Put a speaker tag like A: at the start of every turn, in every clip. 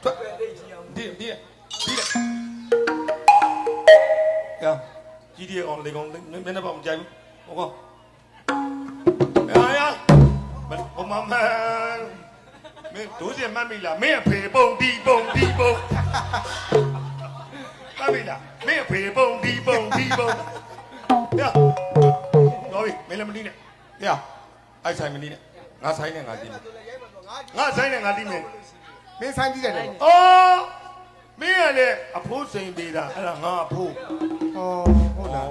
A: ထွက်ဒီ呀，几点哦？你讲你那帮唔在我讲，哎呀，我妈妈，没多少妈咪啦，没有陪蹦地蹦，妈咪啦，没有陪蹦地蹦，呀，各位没那么厉害，呀，爱猜没厉害，我猜呢我听，
B: 没猜你的
A: 哦。မင်းကလည်းအဖိုးစိန်ပေးတာအဲ့ဒါငါအဖိုး
B: ဟုတ်လား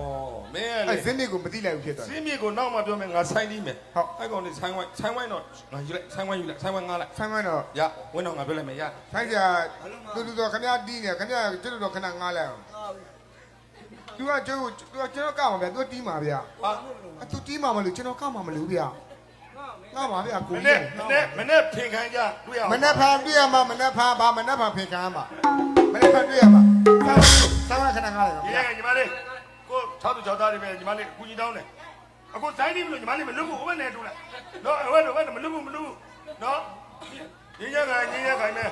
A: မင်းကလည်း
B: ဇင်းမြစ်ကိုမသိလိုက်ဘူးဖြစ်သွား
A: တယ်ဇင်းမြစ်ကိုနောက်မှပြောမယ်ငါဆိုင်ပြီးမယ်ဟုတ်အဲ့ကောင်လေးဆိုင်ဝိုင်းတော့ငါယူလိုက်ဆိုင်ဝိုင်းငါလိုက်
B: ဆိုင်ဝိုင်းတော့
A: ရဝင်းတော့ငါပြောလိုက်မယ်ရ
B: ဆိုင်စရာတူတော့ခမရတီးနေခမရကျွတ်တော့ခဏငားလိုက်အောင်သူကကျွန်တော်ကောက်မှာဗျာသူတီးမှာဗျာဟာသူတီးမှာမလို့ကျွန်တော်ကောက်မှာမလို့ဗျာငါပါဗျာကို
A: မနဲ့ဖင်ခံကြတွေ့ရအောင်
B: မနဲ့ဖန်တွေ့ရမှာမနဲ့ဖန်ပါမနဲ့ဖန်ဖင်ခံမှာမနဲ့ဖန်တွေ့ရမှာဆောင်းခဏငားလိုက်
A: ဗျာညီမလေးကို6သားတွေပဲညီမလေးကူညီတောင်းတယ်အခုဇိုင်းနေမလို့ညီမလေးမလွတ်ဘူးဟိုဘက်နဲ့တူလိုက်နော်ဟိုဘက်မလွတ်ဘူးနော်ညီရခိုင်မယ်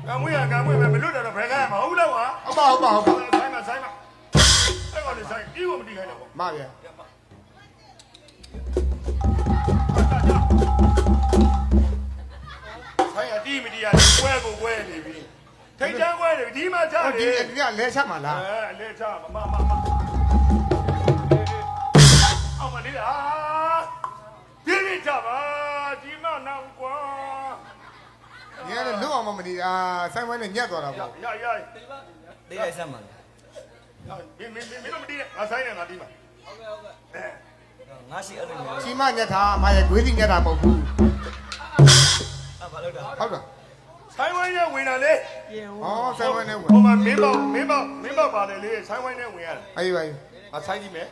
A: ကံမွေးပဲမလွတ်တော့ဘယ်ကမှမဟုတ်တော့ဟာ
B: ဟုတ်ပါ
A: ဆိုင်မှာအဲ့ကောင်လေးဆိုင်ဒီကိုမတီးခိုင်းတော့
B: မဗျာ
A: ဆိုင်အတီးမတီးရပွဲကိုပွဲနေပြီထိတ်ချမ်းပွဲနေဒီမှာချတယ်
B: ဒီကလဲချမှာလား
A: လဲချမအောင်မလေးလားဒီချပါဒီမနောက်ကွာ
B: ညနေလွတ်အောင်မနေတာဆိုင်ဝိုင်းနဲ့ညက်သွားတာပေါ့
A: ရ
C: တေးလိုက်စမ်းပါ
A: မင်းတို့မတီးနဲ့ငါဆိုင်နဲ့ငါတီးမှာ
C: ငါရှိအဲ့လိုမျိုး
B: ချီမညက်တာမရဲ့ဂွေးစီညက်တာမဟုတ်ဘူး
C: ဘာလို့တာ
B: ဟုတ်လား
A: ဆိုင်ဝိုင်းနဲ့ဝင်တာလေ
B: ဆိုင်ဝိုင်းနဲ့ဝင်
A: ဟိုမှာမင်းပေါက်ပါတယ်လေဆိုင်ဝိုင်းနဲ့ဝင်ရတယ်
B: အေးပါ
A: ငါဆိုင်ကြည့်မယ်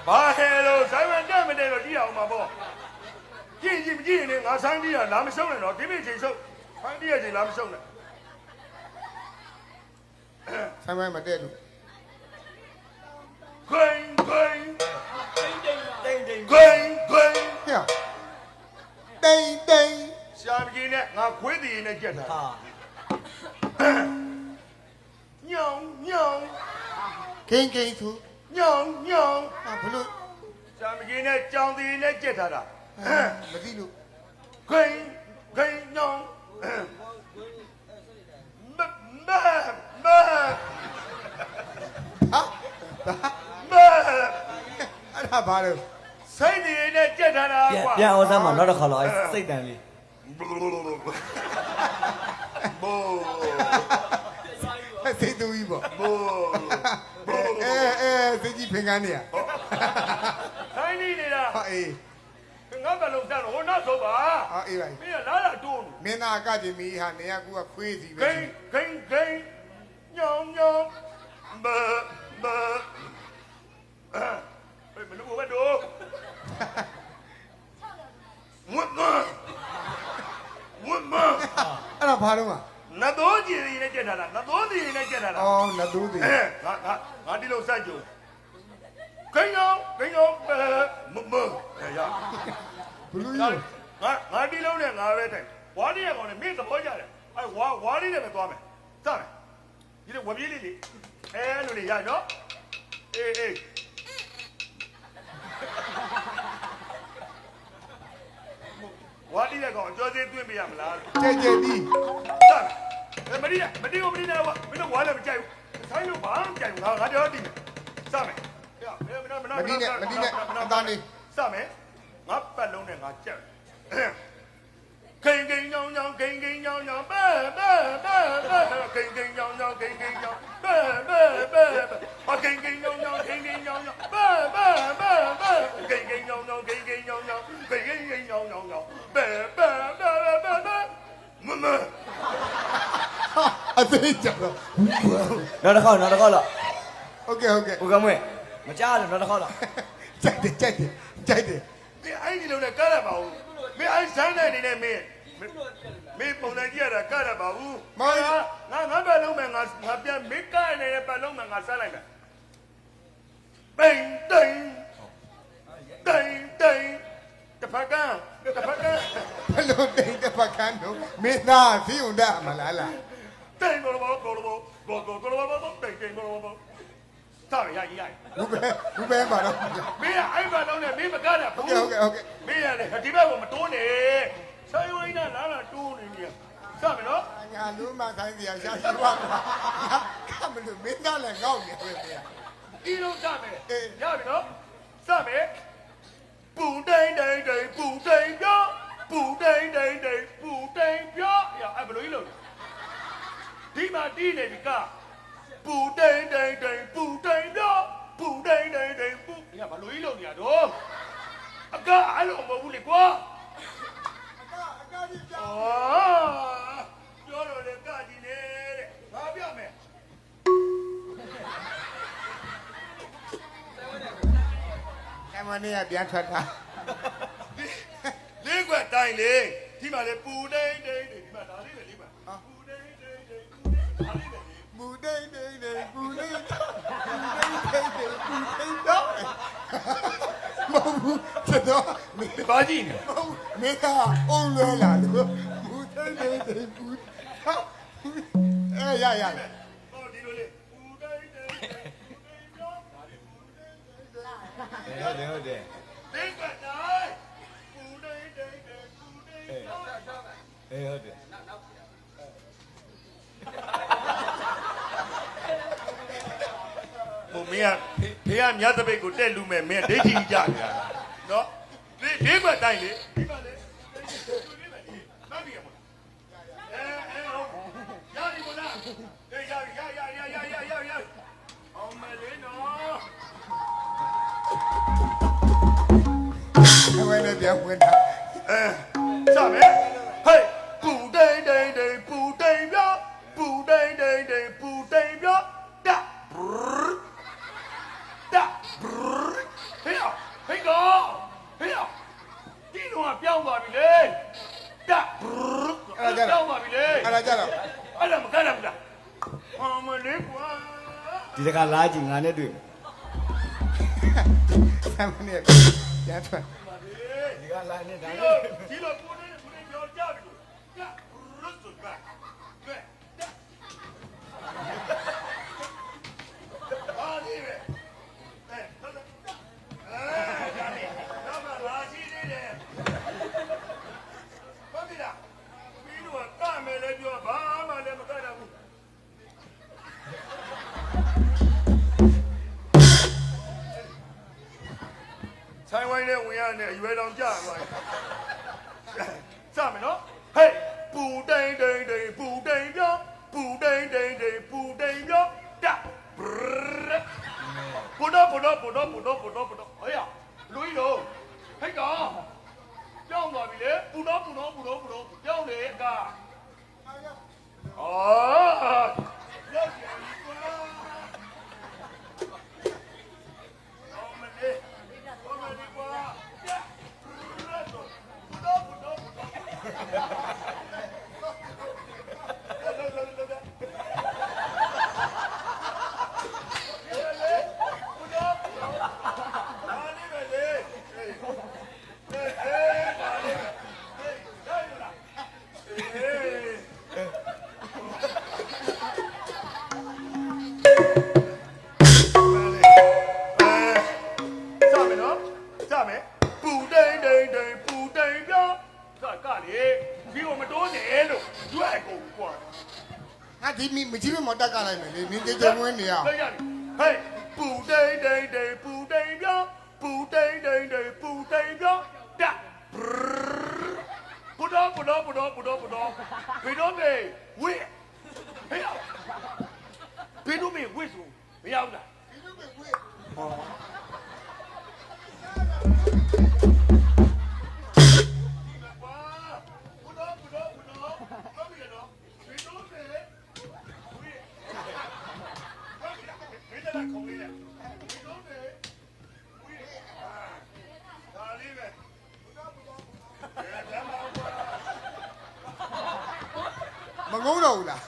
A: ဘာဟဲလို့ဆိုင်ဝိုင်းတက်မတယ်တော့ကြည့်အောင်ပါပေါ့ကြည့်မကြည့်ရင်ငါဆိုင်ပြီးတာလာမရှုံးနဲ့တော့ဒီနေ့ချိန်ရှုံးဆိုင်ပြီးရချိန်လာမရှုံးနဲ့
B: ဆိုင်ဝိုင်းမတက်လို့
A: ခွင်း
B: ဟဲ့တိန်
A: ရှာမကြီးနဲ့ငါခွေးတည်နဲ့ကြက်တာညောင်
B: ကိန်းသူ
A: ညောင်
B: ဘလို့
A: ရှာမကြီးနဲ့ကြောင်တည်နဲ့ကြက်ထားတာ
B: မသိလို့
A: ခွင်းညောင်မ
B: အဲ့ဒါဘာလဲ
A: စိတ်တည်နဲ့ကြက်ထားတာ
C: ကွာပြန်အောင်စမ်းမှာနောက်တစ်ခါတော့စိတ်တန်လေး
B: စိတ်တူကြီးပေါ့စိတ်ကြီးဖင်ကန်းနေရ
A: ဆိုင်နေတာ
B: အေး
A: ငါကလုံးစမ်းတော့ဟိုနောက်ဆုံးပါ
B: အေးပါ
A: မင်းကလာတာတိုး
B: မင်းသားကကြင်မီဟာနေရကူကခွေးစီပဲ
A: ဂိန်းညောင်ဘမလို့ဘတို့ဝတ်မ
B: အဲ့ဒါဘာတော့
A: နတ်တော်ကြီးတွေနဲ့ကြက်ထားတာနတ်တော်ကြီးတွေနဲ့ကြက်ထားတာ
B: နတ်တော်ကြီး
A: ငါဒီလိုစိုက်ကြုံဂိန်းညောင်ရ
B: ဘလူး
A: ငါဒီလုံးနဲ့ငါပဲတိုင်ဝါးလေးရကောင်နဲ့မင်းသဘောကျတယ်အဲဝါးလေးနဲ့ပဲသွားမယ်စမယ်ဒီလိုဝပြေးလေးလိုနေရနော်အေးဝါးလေးရကောင်အကျော်သေးသွင်းပြရမလား
B: ကြဲဒီ
A: စမယ်မတီးနဲ့ဝါမင်းတို့ဝါလည်းမကြိုက်ဘူးဆိုင်လို့ဘာမှမကြိုက်ဘူးငါတော့တီးမယ်စမယ်
B: မတီးနဲ့အသားနေ
A: စမယ်ငါပတ်လုံးနဲ့ငါကြက်ခိန်ညောင်းဘဲခိန်ညောင်းဘဲခိန်ညောင်းဘဲခိန်ညောင်းဘဲဘဲခိန်ညောင်းဘဲဘဲဘဲခိန်ညောင်းဘဲခိန်ညောင်းမ
B: အသေးကြတော့
C: နောက်တစ်ခေါက်တော့
B: ဟုတ်ကဲ့
C: ကိုကမွေးမကြားလို့နောက်တစ်ခေါက်တော့
B: ကြိုက်တယ်
A: မင်းအဲ့ဒီလိုနဲ့ကားရပါဘူးမင်းအဲ့ဇန်းတဲ့နေနဲ့မင်းပုံစံကြည့်ရတာကားရပါဘူးငါပတ်လုံးမယ်ငါပြန်မင်းကားနေတဲ့ပတ်လုံးမယ်ငါစားလိုက်မယ်ပိန်တိန်တ တစ်ဖက်ကန်းတစ်ဖက်ကန်း
B: ဘလို့တိတ်တစ်ဖက်ကန်းတော့မင်းသားဖီးုံတမလားလား
A: တိတ်ကိုလိုကိုလိုကိုလိုတိတ်ကိုလိုစားရရ
B: ဘူးပဲပါတော့
A: မင်းအဲ့ဘာလုံးနဲ့မင်းမကားတာဘူးမင်းရတယ်ဒီဘက်ကိုမတိုးနဲ့ဆိုင်ဝိန်းနဲ့လာလာတိုးနေနေစမယ်နော်
B: ညာလုံးမခိုင်းစရာရှာရှိပါမလားကမလို့မင်းသားလည်းငေါ့နေပဲဗျာ
A: ဒီလိုစမယ်ရပြီနော်စမယ်ပူတိန်တိန်တိန်ပူတိန်ပြောပူတိန်တိန်တိန်ပူတိန်ပြောရအဲ့ဘယ်လိုကြီးလို့ဒီမှာတီးနေပြီကပူတိန်တိန်တိန်ပူတိန်ပြောပူတိန်တိန်တိန်ပူရဘယ်လိုကြီးလို့နေရတော့အကအဲ့လိုမဟုတ်ဘူးလေကွာ
B: အကားကြီးကြော
A: ပြောတော့လေကကြီးလေတဲ့ဘာပြမယ်
B: ကမနေရပြန်ထွက်တာ
A: လေးကွက်တိုင်းလေဒီမှာလေပူတိန်တိန်ဒီမှာဒါလေးပဲလေးပါပူတိန်တိန်တိန်ပူတိန်ဒါလေးပဲ
B: မူတိတ်တိတ်တိတ်ဘူးတိတ်တိတ်တိတ်ဘူးတော့မဟုတ်တော့မင်း
A: ဘာကြည့်နေ
B: မင်းကအုံးလွဲလာလို့မူတိတ်တိတ်တိတ်ဘူးဟာအဲရ
A: ဟောဒီလိုလေပူတိန်တိန်ပူတိန်ပြောဒါလေးပူတိန်တိန်
C: ဟုတ်တယ်
A: လေးကွက်တိုင်းပူတိန်တိန်ပူတိန်ပြော
C: ဟုတ်တယ်
A: ဟိုမင်းကဖေကမြတ်တပိတ်ကိုတက်လူမဲ့မင်းဒိဋ္ဌိကြနေတာနော်လေးကွက်တိုင်းလေဒီမှာလေမတ်ပြီရမလားရပြီမလားရအောင်မလေးနော်
B: ဝဲနေပြန်ဝင်တာ
A: စမယ်ဟေးပူတိန်တိန်တိန်ပူတိန်ပြောပူတိန်တိန်တိန်ပူတိန်ပြောတဟေးဟေးကောဟေးဒီတော့ပြောင်းသွားပြီလေတပြောင်းသွားပြီလေ
B: အဲ့ဒါကြတော့
A: အဲ့ဒါမကမ်းဘူးလားအမလေးကွာ
C: ဒီတကလားကြည့်ငါနဲ့တွေ့မယ်
B: ဆမ်နေပြန်ထွက်
C: ဒီကလားနဲ့ဒါ
A: ဒီလိုပူတိန်ပြောကြပြီတရစ်စွတ်ပါကဲအာဒီပဲတော့လာရှိနေတယ်ဘာဖြစ်လဲပြီးတော့ကမယ်လည်းပြောဘာမှလည်းမကတ်တော့ဘူးဆိုင်ဝိုင်းနဲ့ဝင်ရနဲ့အရွယ်တော်ကြာသွားတယ်စမယ်နော်ဟေးပူတိန်တိန်တိန်ပူတိန်ပြောပူတိန်တိန်တိန်ပူတိန်ပြောတပူတော့ဟေးရလူကြီးတော့ဟဲ့ကောင်ကြောင်းသွားပြီလေပူတော့ကြောင်းလေကအော်ရောက်ပြန်ပြီကွာအော်မလေးကွာပူတော့
B: ငါဒီမကြီးမတက်ကလိုက်မယ်လေနင်းကြုံဝင်နေရအောင်
A: ဟေးပူတိန်တိန်တိန်ပူတိန်ပြောပူတိန်တိန်တိန်ပူတိန်ပြောတပူတော့ဘီတော့မေဝိဟေးဘီတော့မေဝိဆိုမရဘူးလားဟော
B: မငုံတော့ဘူးလား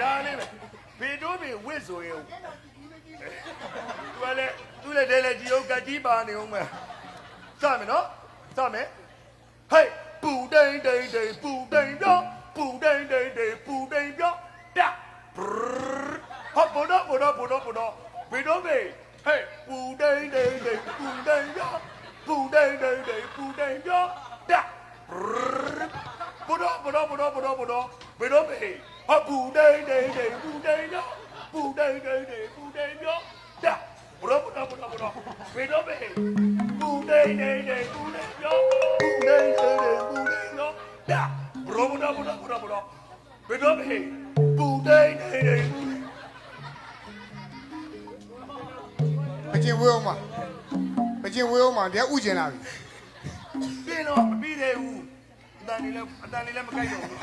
A: ဒါလေးပဲဘေတိုးဘေ ဆိုရင်သူလည်းတဲလေကြီးအောင်ကကြီးပါနေအောင်မယ်စမယ်နော်စမယ်ဟေးပူတိန်တိန်တိန်ပူတိန်ပြောပူတိန်တိန်တိန်ပူတိန်ပြောတာဟောဘောတော့ဘေတော့မေဟေးပူတိန်တိန်တိန်ပူတိန်ပြောပူတိန်တိန်တိန်ပူတိန်ပြောတာဘောတော့ဘေတော့မေဟောပူတိန်တိန်တိန်ပူတိန်ပြောပူတိန်တိန်တိန်ပူတိန်ပြောတာဘောတော့ဘေတော့မေပူတိန်တိန်တိန်ပူတိန်ပြောပူတိန်တိန်တိန်ပူတိန်ပြောတာဘောတော့ဘေတော့မေပူတိန်တိန်တိန်
B: မကျင်ဝေးအောင်မှာတရားဥကျင်လာပြီ
A: ပြင်းတော့မပြီးသေးဘူးအတန်လေးလည်းမကိုက်တော့ဘူး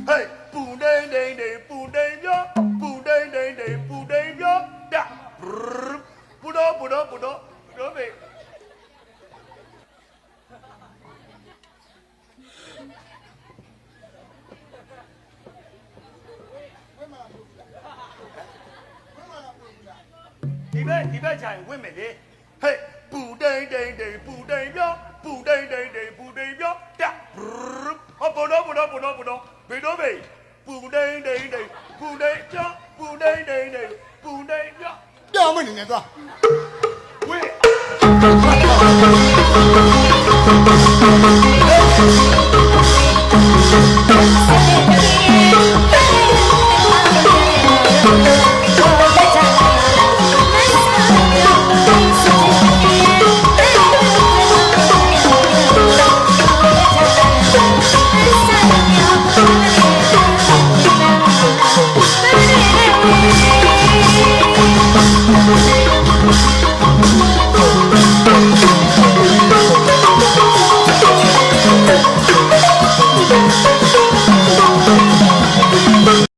A: ဟေးပူတိန်တိန်တိန်ပူတိန်ပြောပူတိန်တိန်တိန်ပူတိန်ပြောတာပူတော့မေဒီဘက်ချိုင်ဝင့်မယ်လေဟေးပူတိန်တိန်တိန်ပူတိန်ပြောပူတိန်တိန်တိန်ပူတိန်ပြောတာဟောဘောတော့ဘေတော့မေပူတိန်တိန်တိန်ပူတိန်ပြောပူတိန်တိန်တိန်ပူတိန်ပြော
B: ပြောင်းမနေနဲ့သွား
A: ဝေး
D: Say